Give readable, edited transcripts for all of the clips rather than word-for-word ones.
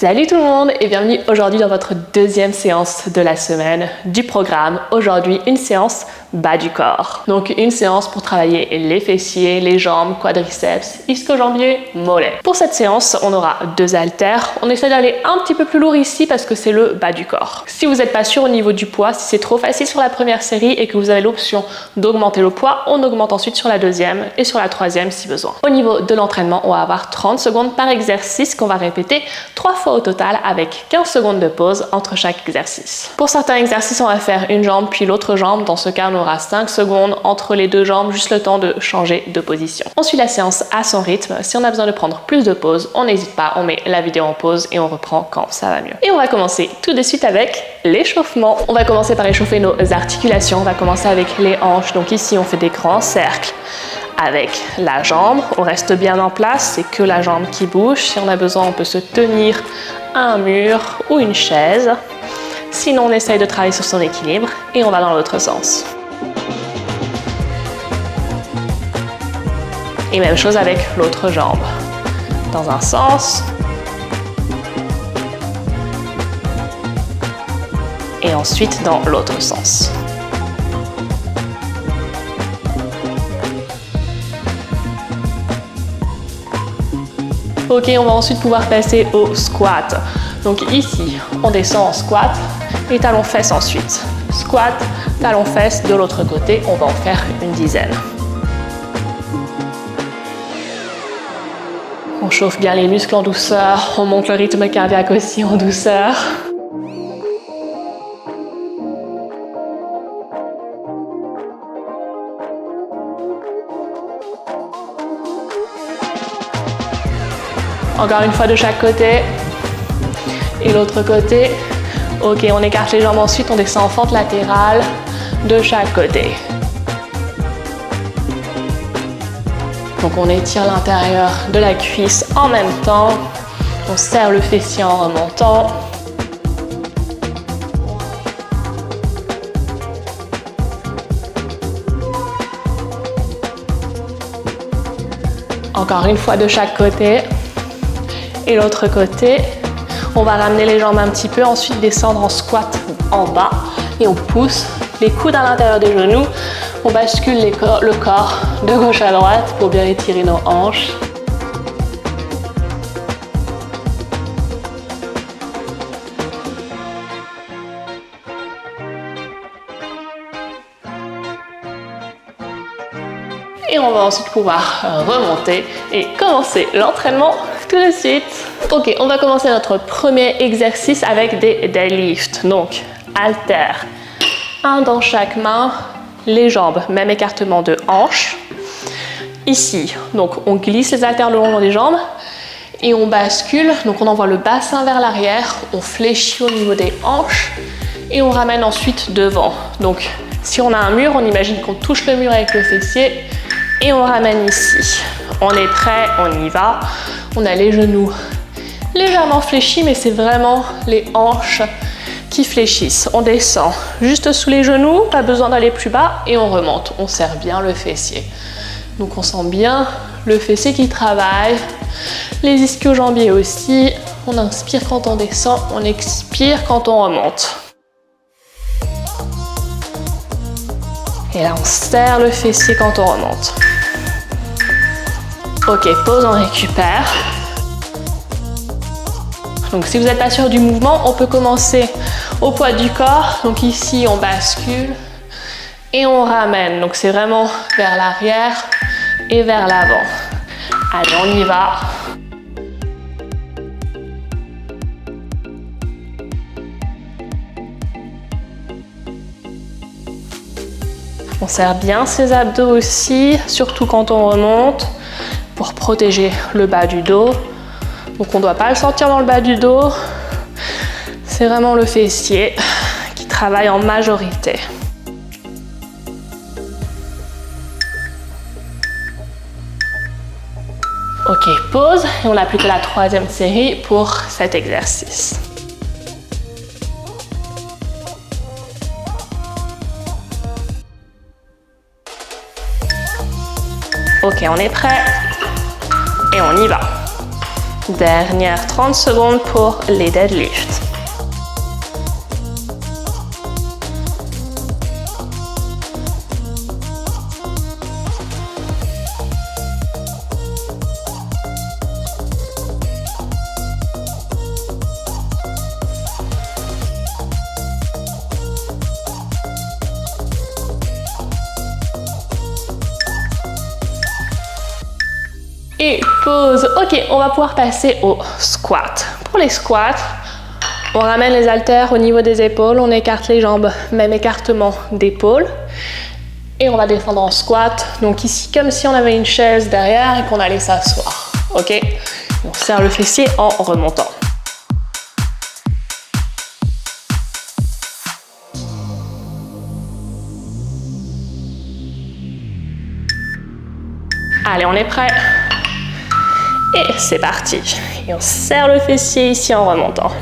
Salut tout le monde et bienvenue aujourd'hui dans votre deuxième séance de la semaine du programme. Aujourd'hui, une séance bas du corps. Donc une séance pour travailler les fessiers, les jambes, quadriceps, ischio-jambiers, mollets. Pour cette séance, on aura 2 haltères. On essaie d'aller un petit peu plus lourd ici parce que c'est le bas du corps. Si vous n'êtes pas sûr au niveau du poids, si c'est trop facile sur la première série et que vous avez l'option d'augmenter le poids, on augmente ensuite sur la deuxième et sur la troisième si besoin. Au niveau de l'entraînement, on va avoir 30 secondes par exercice qu'on va répéter 3 fois au total avec 15 secondes de pause entre chaque exercice. Pour certains exercices, on va faire une jambe puis l'autre jambe. Dans ce cas, on aura 5 secondes entre les 2 jambes, juste le temps de changer de position. On suit la séance à son rythme. Si on a besoin de prendre plus de pauses, on n'hésite pas, on met la vidéo en pause et on reprend quand ça va mieux. Et on va commencer tout de suite avec l'échauffement. On va commencer par échauffer nos articulations. On va commencer avec les hanches. Donc ici, on fait des grands cercles avec la jambe. On reste bien en place, c'est que la jambe qui bouge. Si on a besoin, on peut se tenir à un mur ou une chaise. Sinon, on essaye de travailler sur son équilibre et on va dans l'autre sens. Et même chose avec l'autre jambe. Dans un sens. Et ensuite dans l'autre sens. Ok, on va ensuite pouvoir passer au squat. Donc ici, on descend en squat et talons fesses ensuite. Squat, talons fesses de l'autre côté, on va en faire une dizaine. On chauffe bien les muscles en douceur, on monte le rythme cardiaque aussi en douceur. Encore une fois de chaque côté. Et l'autre côté. Ok, on écarte les jambes ensuite, on descend en fente latérale de chaque côté. Donc on étire l'intérieur de la cuisse en même temps. On serre le fessier en remontant. Encore une fois de chaque côté. Et l'autre côté, on va ramener les jambes un petit peu, ensuite descendre en squat en bas et on pousse les coudes à l'intérieur des genoux. On bascule le corps de gauche à droite pour bien étirer nos hanches. Et on va ensuite pouvoir remonter et commencer l'entraînement tout de suite. Ok, on va commencer notre premier exercice avec des deadlifts. Donc, haltères, un dans chaque main, les jambes, même écartement de hanches. Ici, donc on glisse les haltères le long des jambes et on bascule. Donc on envoie le bassin vers l'arrière, on fléchit au niveau des hanches et on ramène ensuite devant. Donc, si on a un mur, on imagine qu'on touche le mur avec le fessier et on ramène ici. On est prêt, on y va. On a les genoux légèrement fléchis, mais c'est vraiment les hanches qui fléchissent. On descend juste sous les genoux, pas besoin d'aller plus bas, et on remonte. On serre bien le fessier. Donc on sent bien le fessier qui travaille, les ischio-jambiers aussi. On inspire quand on descend, on expire quand on remonte. Et là, on serre le fessier quand on remonte. Ok, pause, on récupère. Donc si vous n'êtes pas sûr du mouvement, on peut commencer au poids du corps. Donc ici, on bascule et on ramène. Donc c'est vraiment vers l'arrière et vers l'avant. Allez, on y va. On serre bien ses abdos aussi, surtout quand on remonte, pour protéger le bas du dos. Donc on ne doit pas le sentir dans le bas du dos. C'est vraiment le fessier qui travaille en majorité. Ok, pause. Et on n'a plus que la 3e série pour cet exercice. Ok, on est prêt et on y va. Dernière 30 secondes pour les deadlifts. Et pause. Ok, on va pouvoir passer au squat. Pour les squats, on ramène les haltères au niveau des épaules, on écarte les jambes, même écartement d'épaules. Et on va descendre en squat. Donc ici, comme si on avait une chaise derrière et qu'on allait s'asseoir. Ok, on serre le fessier en remontant. Allez, on est prêt. Et c'est parti. Et on serre le fessier ici en remontant.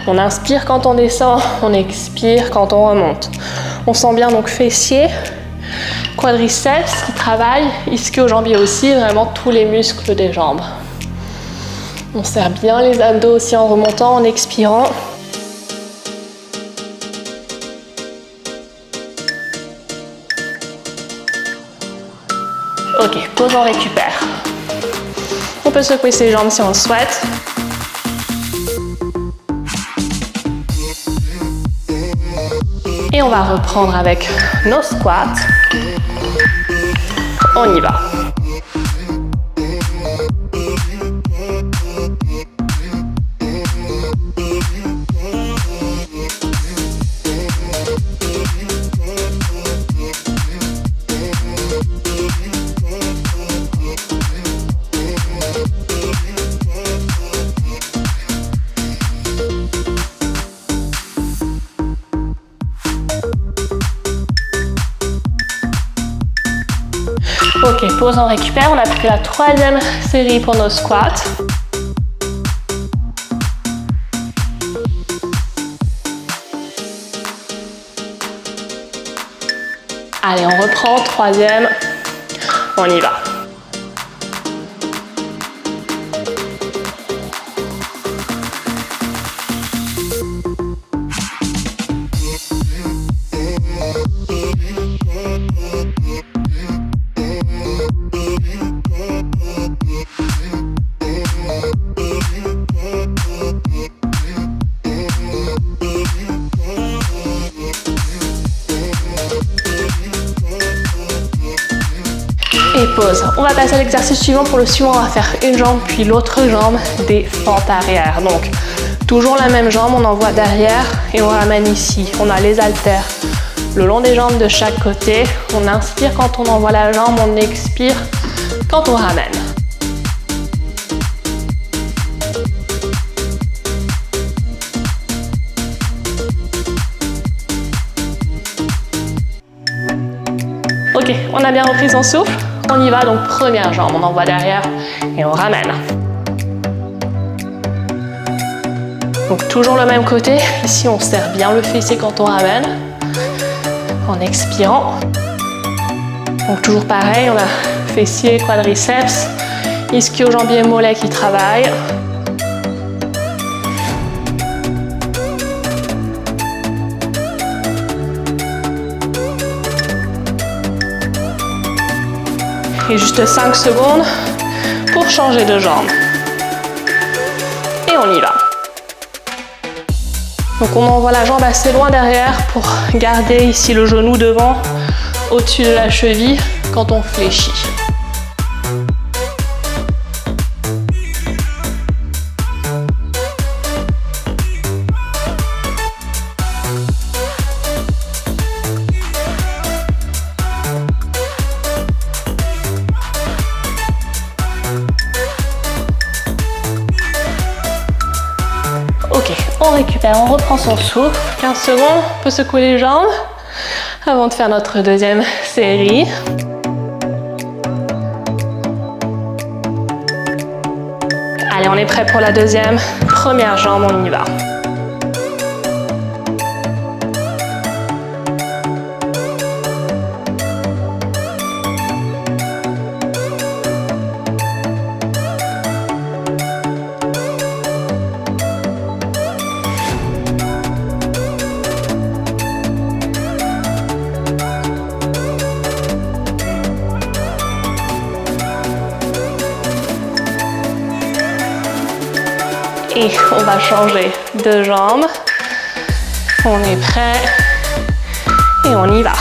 On inspire quand on descend, on expire quand on remonte. On sent bien donc fessier, quadriceps qui travaillent, ischio-jambier aussi, vraiment tous les muscles des jambes. On serre bien les abdos aussi en remontant, en expirant. Ok, pause, on récupère. On peut secouer ses jambes si on le souhaite. Et on va reprendre avec nos squats. On y va. Ok, pause, on récupère. On a plus que la troisième série pour nos squats. Allez, on reprend. Troisième. On y va. Et pause. On va passer à l'exercice suivant. Pour le suivant, on va faire une jambe puis l'autre jambe des fentes arrière. Donc, toujours la même jambe, on envoie derrière et on ramène ici. On a les haltères le long des jambes de chaque côté. On inspire quand on envoie la jambe, on expire quand on ramène. Ok, on a bien repris son souffle. On y va, donc première jambe, on envoie derrière et on ramène. Donc toujours le même côté, ici on serre bien le fessier quand on ramène, en expirant. Donc toujours pareil, on a fessier, quadriceps, ischio-jambier, mollet qui travaillent. Et juste 5 secondes pour changer de jambe. Et on y va. Donc on envoie la jambe assez loin derrière pour garder ici le genou devant, au-dessus de la cheville quand on fléchit. Ok, on récupère, on reprend son souffle. 15 secondes, on peut secouer les jambes avant de faire notre deuxième série. Allez, on est prêt pour la deuxième. Première jambe, on y va. Et on va changer de jambe. On est prêt et on y va.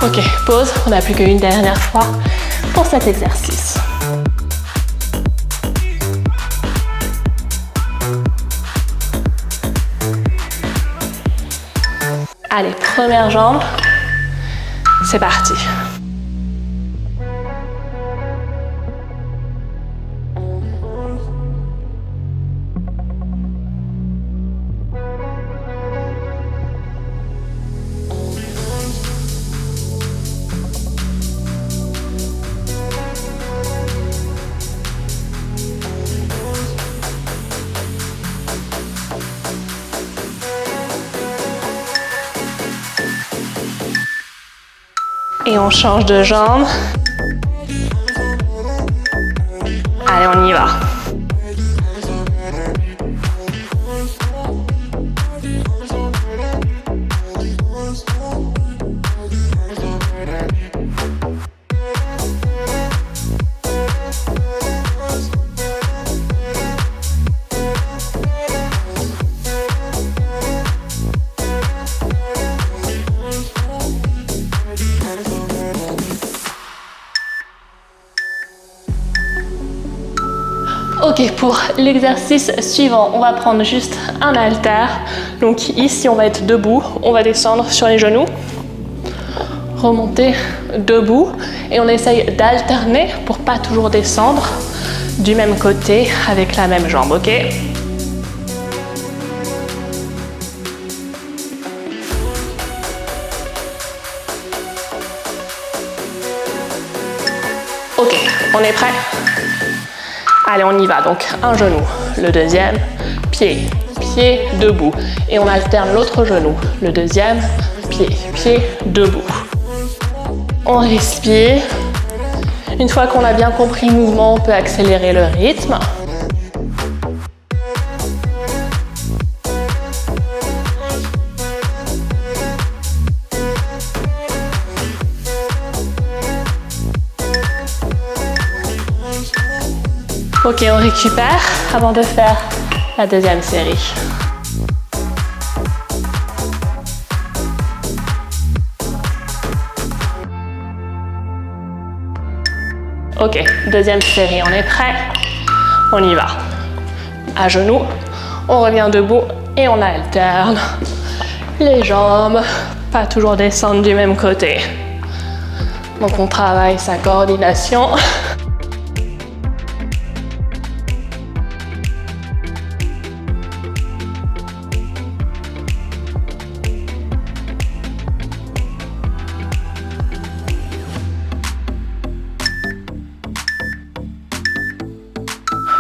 Ok, pause, on n'a plus qu'une dernière fois pour cet exercice. Allez, première jambe, c'est parti. Et on change de jambe. Allez, on y va. Ok, pour l'exercice suivant, on va prendre juste un haltère. Donc ici, on va être debout, on va descendre sur les genoux, remonter debout et on essaye d'alterner pour pas toujours descendre du même côté avec la même jambe, ok? Ok, on est prêt? Allez, on y va. Donc, un genou, le deuxième, pied, pied, debout. Et on alterne l'autre genou, le deuxième, pied, pied, debout. On respire. Une fois qu'on a bien compris le mouvement, on peut accélérer le rythme. Ok, on récupère avant de faire la deuxième série. Ok, deuxième série, on est prêt? On y va. À genoux, on revient debout et on alterne les jambes, pas toujours descendre du même côté. Donc on travaille sa coordination.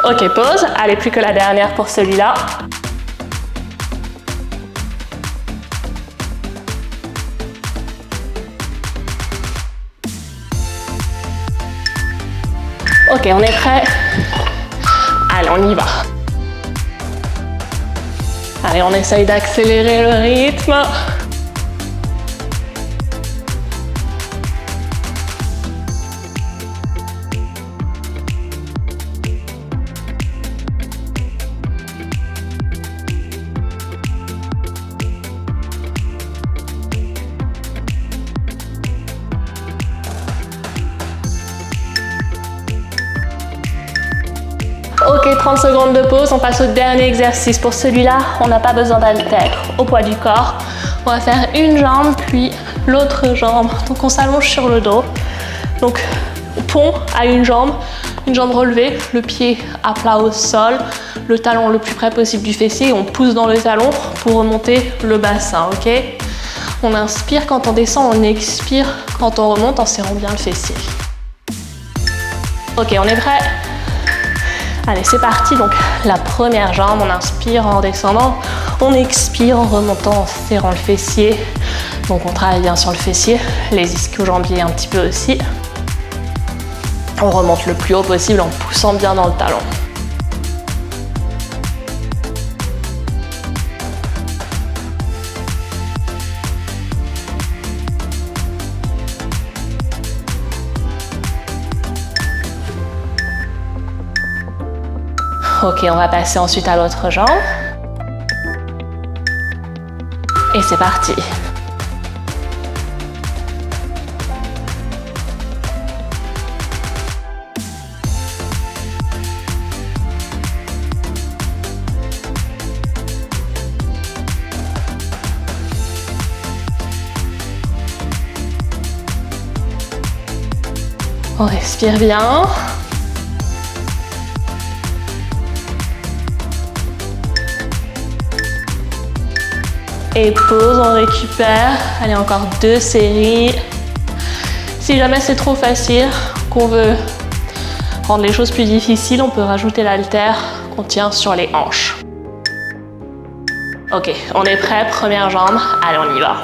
Ok, pause. Allez, plus que la dernière pour celui-là. Ok, on est prêt? Allez, on y va. Allez, on essaye d'accélérer le rythme. Ok, 30 secondes de pause, on passe au dernier exercice. Pour celui-là, on n'a pas besoin d'haltère au poids du corps. On va faire une jambe, puis l'autre jambe. Donc on s'allonge sur le dos. Donc pont à une jambe relevée, le pied à plat au sol, le talon le plus près possible du fessier. On pousse dans le talon pour remonter le bassin, ok? On inspire quand on descend, on expire quand on remonte en serrant bien le fessier. Ok, on est prêt? Allez, c'est parti. Donc, la première jambe, on inspire en descendant, on expire en remontant, en serrant le fessier. Donc, on travaille bien sur le fessier, les ischio-jambiers un petit peu aussi. On remonte le plus haut possible en poussant bien dans le talon. Ok, on va passer ensuite à l'autre jambe. Et c'est parti. On respire bien. Et pause, on récupère. Allez, encore 2 séries. Si jamais c'est trop facile, qu'on veut rendre les choses plus difficiles, on peut rajouter l'haltère qu'on tient sur les hanches. Ok, on est prêt, première jambe. Allez, on y va.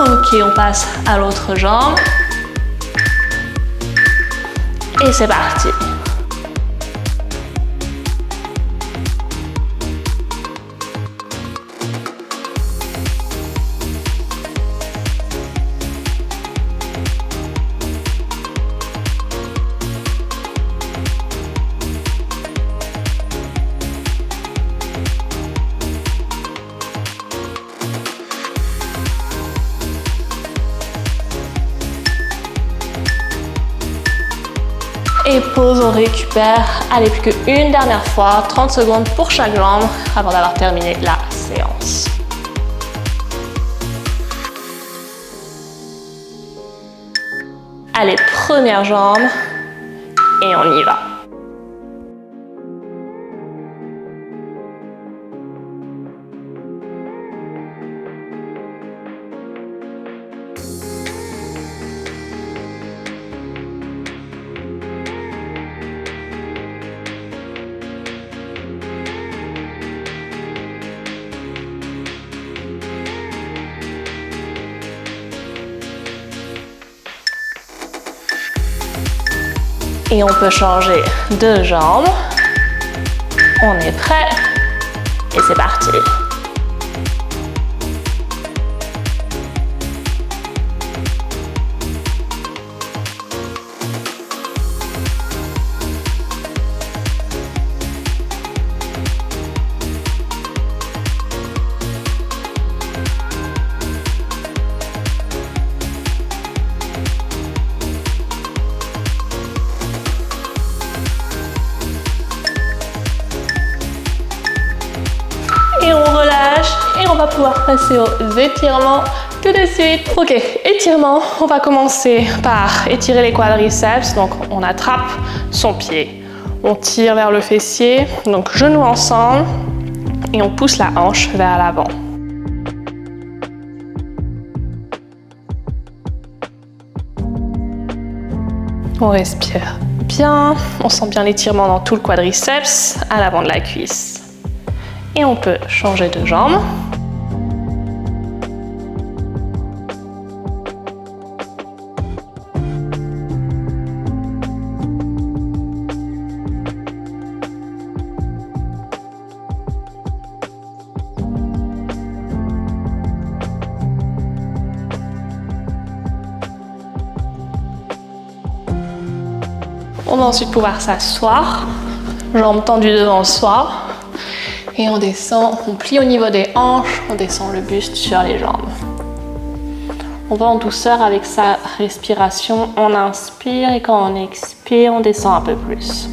Ok, on passe à l'autre jambe. Et c'est parti. Et pause, on récupère. Allez, plus qu'une dernière fois, 30 secondes pour chaque jambe avant d'avoir terminé la séance. Allez, première jambe et on y va. Et on peut changer de jambe. On est prêt. Et c'est parti. Et on relâche et on va pouvoir passer aux étirements tout de suite. Ok, étirement, on va commencer par étirer les quadriceps. Donc on attrape son pied, on tire vers le fessier, donc genoux ensemble et on pousse la hanche vers l'avant. On respire bien, on sent bien l'étirement dans tout le quadriceps, à l'avant de la cuisse. Et on peut changer de jambe. On va ensuite pouvoir s'asseoir, jambes tendues devant soi. Et on descend, on plie au niveau des hanches, on descend le buste sur les jambes. On va en douceur avec sa respiration, on inspire et quand on expire, on descend un peu plus.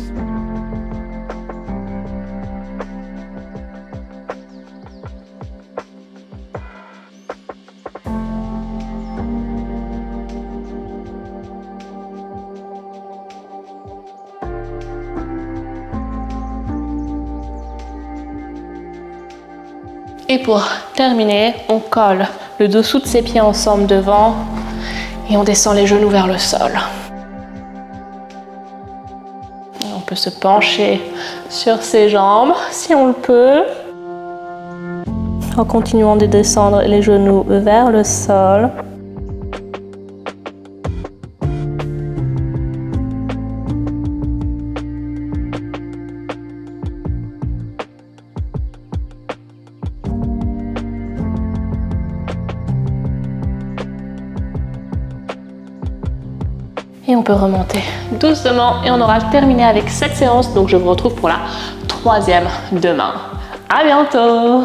Et pour terminer, on colle le dessous de ses pieds ensemble devant et on descend les genoux vers le sol. On peut se pencher sur ses jambes si on le peut, en continuant de descendre les genoux vers le sol. Et on peut remonter doucement et on aura terminé avec cette séance. Donc je vous retrouve pour la troisième demain. À bientôt!